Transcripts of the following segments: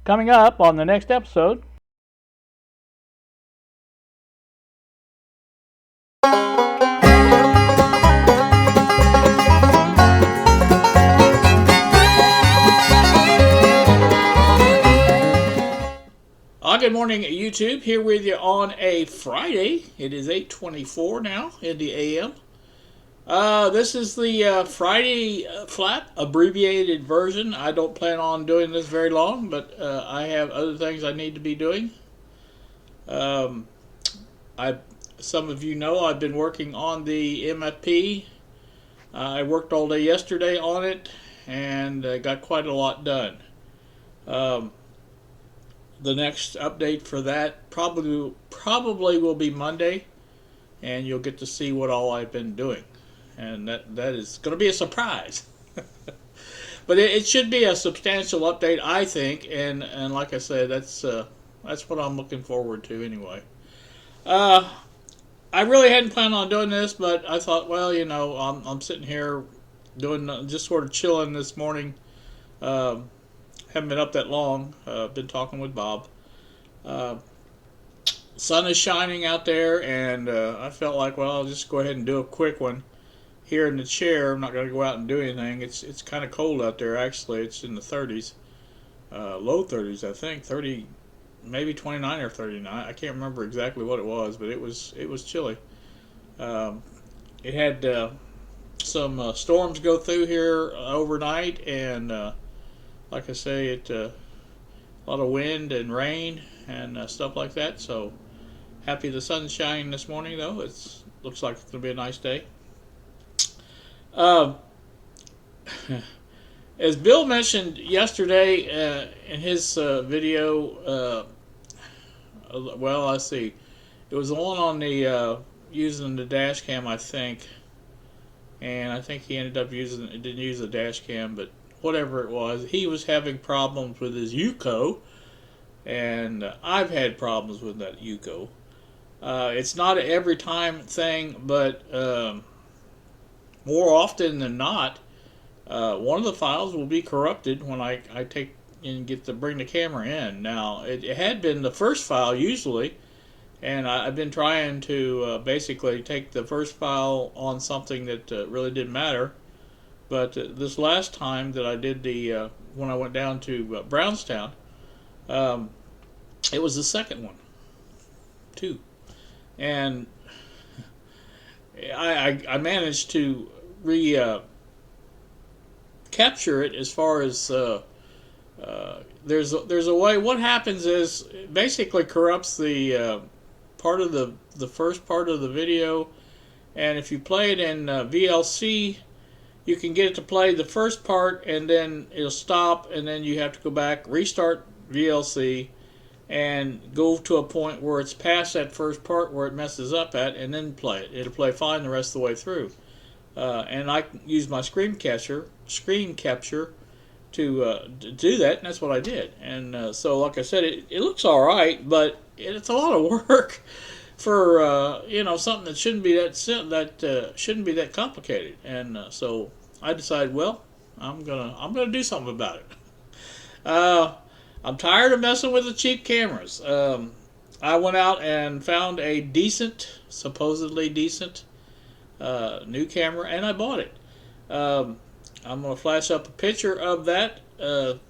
Coming up on the next episode. Good morning, YouTube. Here with you on a Friday. It is 8:24 now in the AM. This is the Friday flat abbreviated version. I don't plan on doing this very long, but I have other things I need to be doing. Some of you know I've been working on the MFP. I worked all day yesterday on it and got quite a lot done. The next update for that probably will be Monday, and you'll get to see what all I've been doing, and that is going to be a surprise. But it should be a substantial update, I think, and like I said, that's what I'm looking forward to anyway. I really hadn't planned on doing this, but I thought, well, I'm sitting here doing just sort of chilling this morning. Haven't been up that long. Been talking with Bob. Sun is shining out there, and I felt like, well, I'll just go ahead and do a quick one here in the chair. I'm not going to go out and do anything. It's kind of cold out there, actually. It's in the 30s, low 30s, I think, 30, maybe 29 or 39. I can't remember exactly what it was, but it was chilly. It had some storms go through here overnight, and like I say, a lot of wind and rain and stuff like that. So happy the sun's shining this morning, though. It looks like it's going to be a nice day. As Bill mentioned yesterday in his video, well, let's see. It was the one on the using the dash cam, I think. And I think he ended up didn't use the dash cam, but whatever it was, he was having problems with his Yuko, and I've had problems with that Yuko. It's not an every time thing, but more often than not, one of the files will be corrupted when I take and bring the camera in. Now, it had been the first file usually, and I've been trying to basically take the first file on something that really didn't matter. But this last time that I did when I went down to Brownstown, it was the second one, too. And I managed to capture it as far as there's a way. What happens is it basically corrupts the part of the first part of the video, and if you play it in VLC, you can get it to play the first part, and then it'll stop, and then you have to go back, restart VLC, and go to a point where it's past that first part where it messes up at, and then play it. It'll play fine the rest of the way through. And I use my screen capture to do that, and that's what I did. And so, like I said, it looks all right, but it's a lot of work for something that shouldn't be that complicated. And so I decided, well, I'm gonna do something about it. I'm tired of messing with the cheap cameras. I went out and found a supposedly decent new camera, and I bought it. I'm gonna flash up a picture of that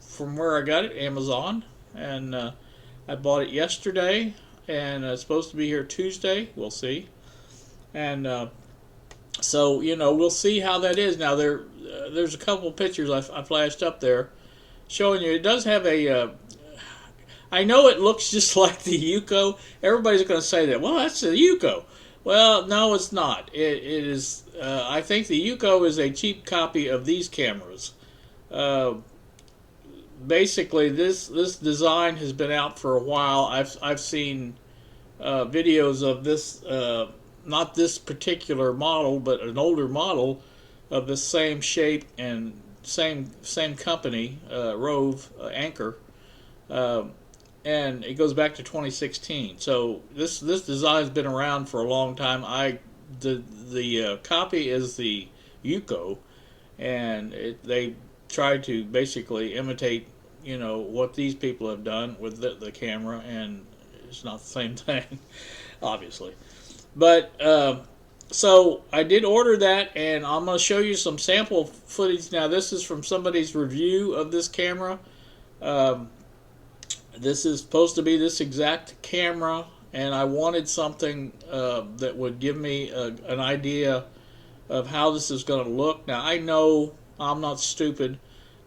from where I got it, Amazon, and I bought it yesterday. And it's supposed to be here Tuesday. We'll see. And so, we'll see how that is. Now, there's a couple pictures I flashed up there showing you. It does have a... I know it looks just like the Yuko. Everybody's going to say that. Well, that's the Yuko. Well, no, it's not. It is... I think the Yuko is a cheap copy of these cameras. Basically, this design has been out for a while. I've seen videos of this, not this particular model, but an older model of the same shape and same company, Rove Anchor, and it goes back to 2016. So this design's been around for a long time. The copy is the Yuko, and they tried to basically imitate, what these people have done with the camera, and it's not the same thing, obviously. But so I did order that, and I'm going to show you some sample footage. Now, this is from somebody's review of this camera. Um, this is supposed to be this exact camera, and I wanted something that would give me an idea of how this is going to look. Now, I know I'm not stupid.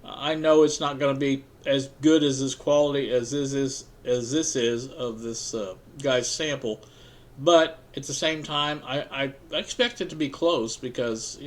I know it's not going to be as good as this quality as this is of this guy's sample, but at the same time, I expect it to be close because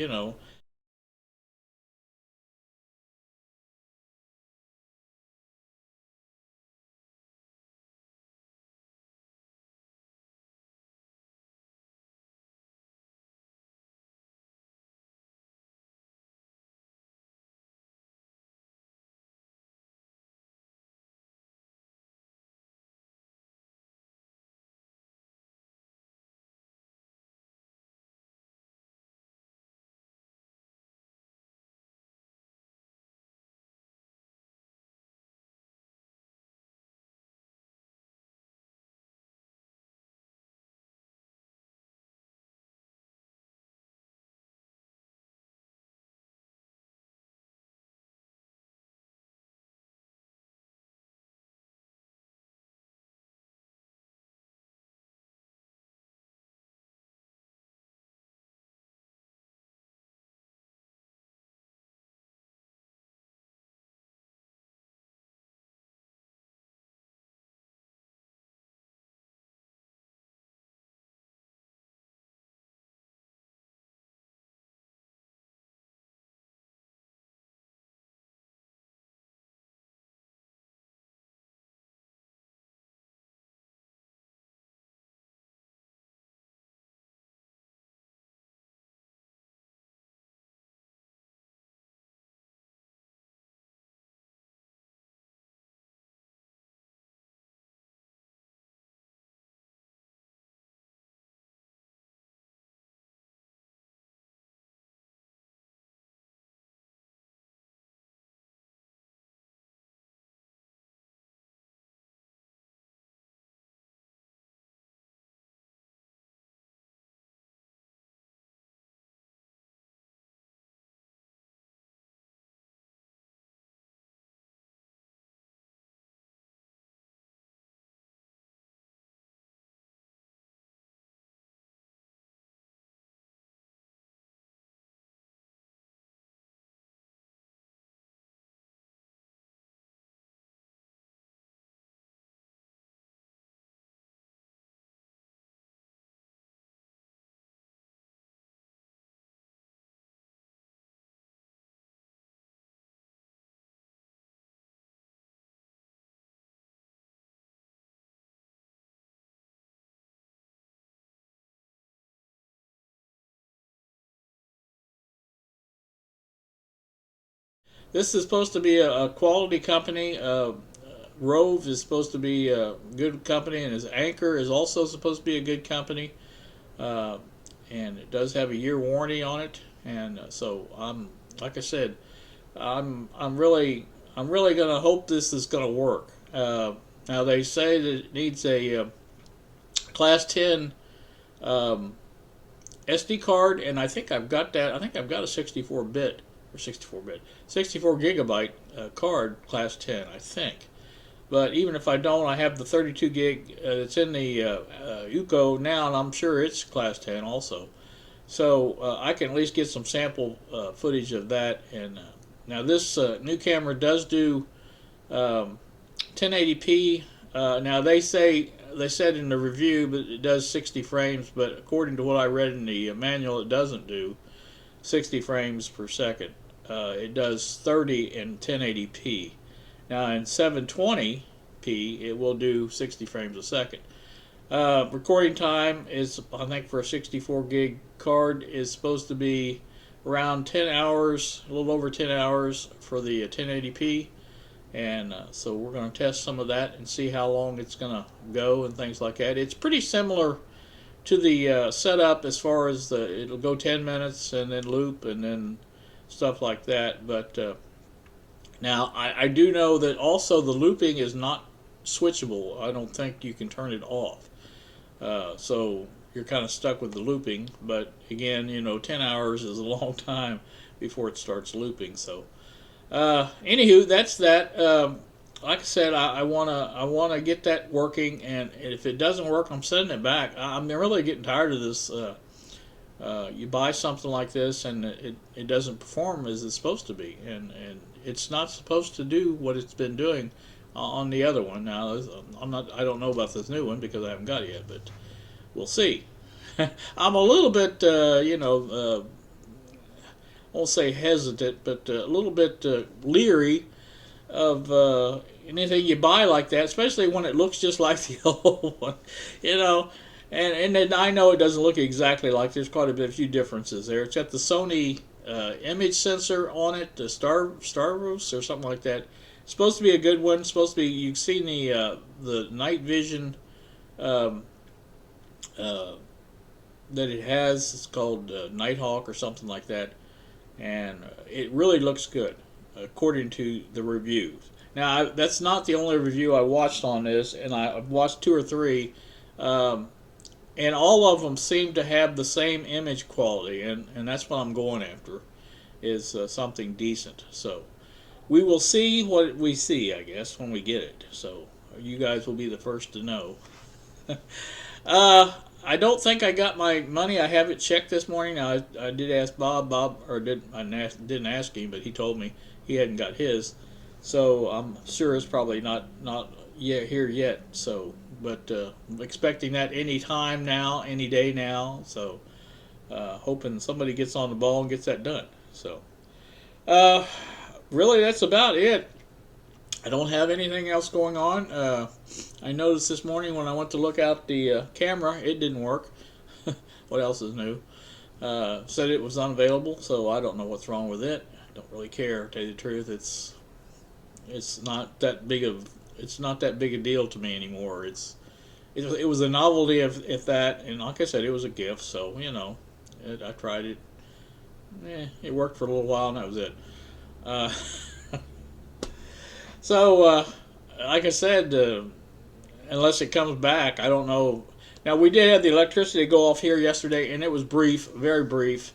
this is supposed to be a quality company. Rove is supposed to be a good company, and his Anchor is also supposed to be a good company. Uh, and it does have a year warranty on it. And so like I said, I'm really gonna hope this is gonna work. Now they say that it needs a class 10 um, SD card, and I think I've got that. I think I've got a 64-bit or 64-bit, 64 gigabyte card, class 10, I think. But even if I don't, I have the 32 gig that's in the UCO now, and I'm sure it's class 10 also. So I can at least get some sample footage of that. And now this new camera does do 1080p. Now they said in the review, but it does 60 frames. But according to what I read in the manual, it doesn't do 60 frames per second. It does 30 in 1080p. Now in 720p, it will do 60 frames a second. Recording time is, I think, for a 64 gig card is supposed to be around 10 hours, a little over 10 hours for the 1080p. And so we're going to test some of that and see how long it's going to go and things like that. It's pretty similar to the setup as far as it'll go 10 minutes and then loop and then stuff like that. But Now, I do know that also the looping is not switchable. I don't think you can turn it off. So you're kind of stuck with the looping. But again, 10 hours is a long time before it starts looping. So, anywho, that's that. Like I said, I wanna get that working, and if it doesn't work, I'm sending it back. I'm really getting tired of this. You buy something like this, and it doesn't perform as it's supposed to be, and it's not supposed to do what it's been doing on the other one. Now, I don't know about this new one because I haven't got it yet, but we'll see. I'm a little bit, I won't say hesitant, but a little bit leery of anything you buy like that, especially when it looks just like the old one, you know. And then I know it doesn't look exactly like. There's quite a few differences there. It's got the Sony image sensor on it, the Starburst or something like that. It's supposed to be a good one. It's supposed to be. You've seen the night vision um, uh, that it has. It's called Nighthawk or something like that, and it really looks good according to the reviews. Now that's not the only review I watched on this, and I've watched two or three. Um, and all of them seem to have the same image quality, and that's what I'm going after, is something decent. So we will see what we see, I guess, when we get it. So you guys will be the first to know. I don't think I got my money. I haven't checked this morning. I did ask Bob. Didn't ask him, but he told me he hadn't got his. So I'm sure it's probably not yet here yet. So, but I'm expecting that any time now, any day now. So, hoping somebody gets on the ball and gets that done. So, really, that's about it. I don't have anything else going on. I noticed this morning when I went to look out the camera, it didn't work. What else is new? Said it was unavailable, so I don't know what's wrong with it. Don't really care, to tell you the truth. It's not that big a deal to me anymore. It was a novelty if that, and like I said, it was a gift. So I tried it. It worked for a little while, and that was it. Uh, so, like I said, unless it comes back, I don't know. Now we did have the electricity go off here yesterday, and it was brief, very brief.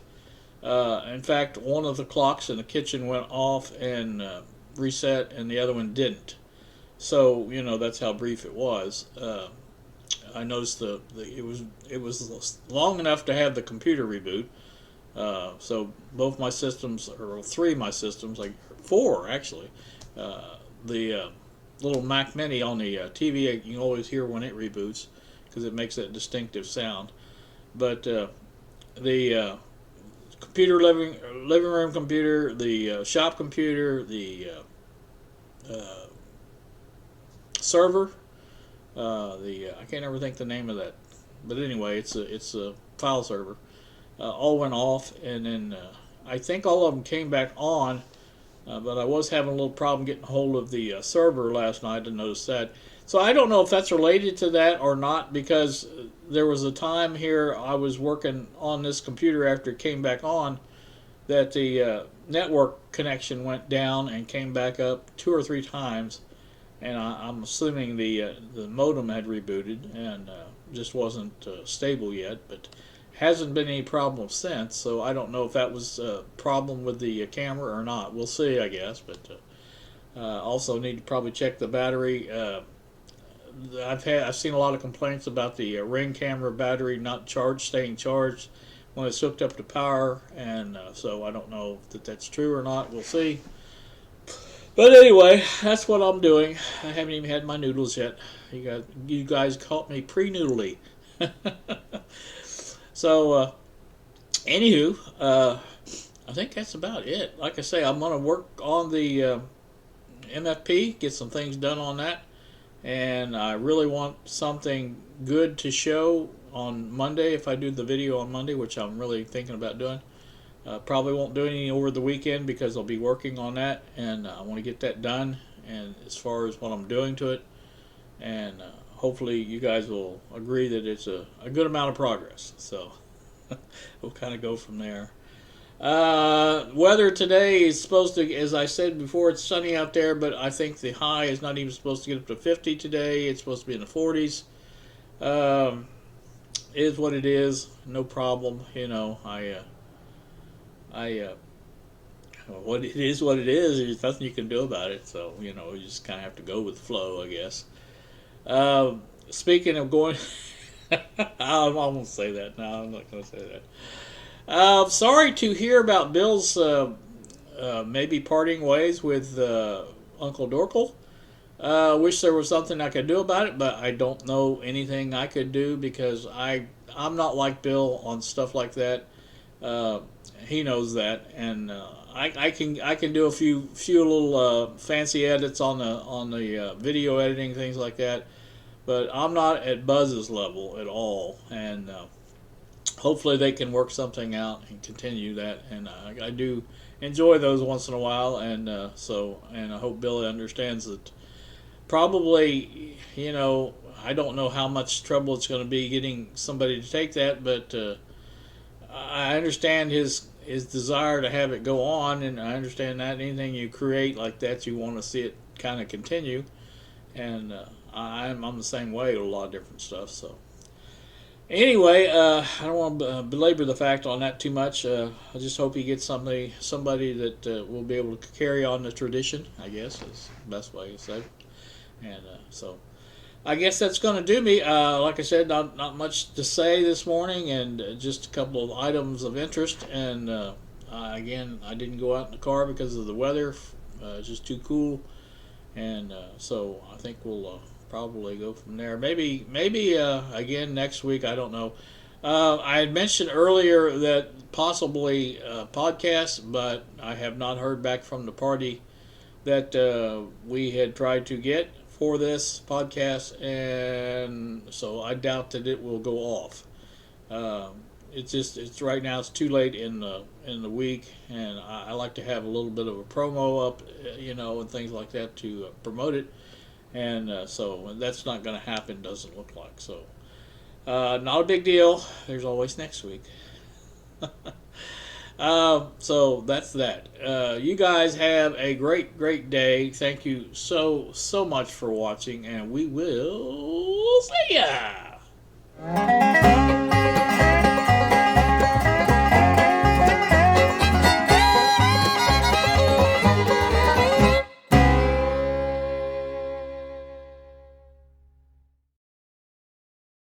In fact, one of the clocks in the kitchen went off and reset, and the other one didn't. So that's how brief it was. I noticed it was long enough to have the computer reboot. So both my systems, or three of my systems, like four actually, the little Mac Mini on the TV, you can always hear when it reboots because it makes that distinctive sound. But the computer, living room computer, the shop computer, the server, I can't ever think the name of that, but anyway, it's a file server. All went off, and then I think all of them came back on. But I was having a little problem getting hold of the server last night to notice that. So I don't know if that's related to that or not, because there was a time here I was working on this computer after it came back on that the network connection went down and came back up 2 or 3 times, and I'm assuming the modem had rebooted and just wasn't stable yet, but hasn't been any problem since, so I don't know if that was a problem with the camera or not. We'll see, I guess, but also need to probably check the battery. I've seen a lot of complaints about the Ring camera battery not staying charged when it's hooked up to power, and so I don't know if that's true or not. We'll see. But anyway, that's what I'm doing. I haven't even had my noodles yet. You guys caught me pre-noodly. So, anywho, I think that's about it. Like I say, I'm going to work on the MFP, get some things done on that, and I really want something good to show on Monday if I do the video on Monday, which I'm really thinking about doing. Probably won't do any over the weekend because I'll be working on that, and I want to get that done, and as far as what I'm doing to it, and hopefully you guys will agree that it's a good amount of progress. So we'll kind of go from there. Weather today is supposed to, as I said before, it's sunny out there, but I think the high is not even supposed to get up to 50 today. It's supposed to be in the 40s. Um, is what it is. No problem. I what it is, what it is. There's nothing you can do about it. So you just kind of have to go with the flow, I guess. Speaking of going, I won't say that. No, I'm not going to say that. Sorry to hear about Bill's maybe parting ways with Uncle Dorkel. Wish there was something I could do about it, but I don't know anything I could do because I'm not like Bill on stuff like that. Uh, he knows that, and I can do a few little fancy edits on the video editing, things like that. But I'm not at Buzz's level at all, and hopefully they can work something out and continue that. And I do enjoy those once in a while, and and I hope Billy understands that. Probably, I don't know how much trouble it's going to be getting somebody to take that, but I understand his desire to have it go on, and I understand that anything you create like that, you want to see it kind of continue. And I'm the same way with a lot of different stuff. So anyway, I don't want to belabor the fact on that too much. I just hope he gets somebody that will be able to carry on the tradition, I guess is the best way to say it. And so I guess that's going to do me. Like I said, not much to say this morning, and just a couple of items of interest. And again, I didn't go out in the car because of the weather. It's just too cool. And so I think we'll probably go from there. Maybe again next week. I don't know. I had mentioned earlier that possibly podcast, but I have not heard back from the party that we had tried to get for this podcast, and so I doubt that it will go off. It's right now. It's too late in the week, and I like to have a little bit of a promo up, and things like that to promote it, and so that's not going to happen. Doesn't look like so. Not a big deal. There's always next week. So that's that. You guys have a great day. Thank you so much for watching, and we will see ya.